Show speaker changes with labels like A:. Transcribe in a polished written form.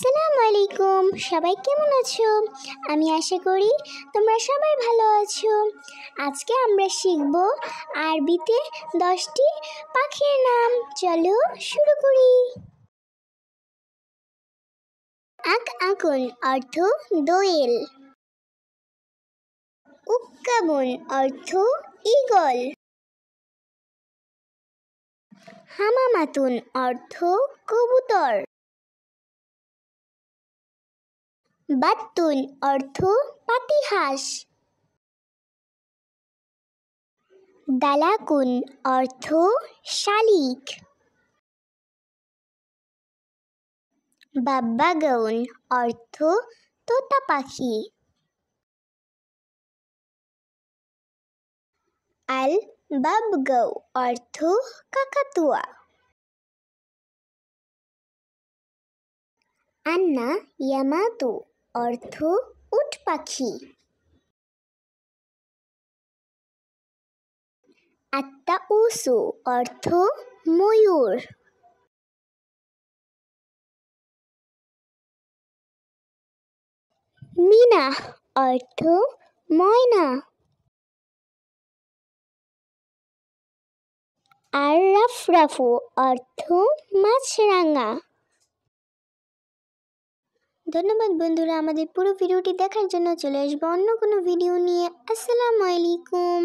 A: আসসালামু আলাইকুম, সবাই কেমন আছো? আমি আশা করি তোমরা সবাই ভালো আছো। আজকে আমরা শিখব আরবিতে 10টি পাখির নাম। চলো শুরু করি। আকুন অর্থ দোয়েল। উক্কাবুন অর্থ ঈগল। হামামাতুন অর্থ কবুতর। বাত্তুন অর্থ পাতিহাঁস। দালাকুন অর্থ শালিক। বাব্বাগাউন অর্থ তোতা পাখি। আল বাবগাউ অর্থ কাকাতুয়া। আন্না ইয়ামাতু অর্থ উট পাখি। আত্তাউসু অর্থ ময়ূর। মিনা অর্থ ময়না। আর রাফরাফু অর্থ মাছরাঙা। ধন্যবাদ বন্ধুরা, আমাদের পুরো ভিডিওটি দেখার জন্য। চলে আসবো অন্য কোনো ভিডিও নিয়ে। আসসালামু আলাইকুম।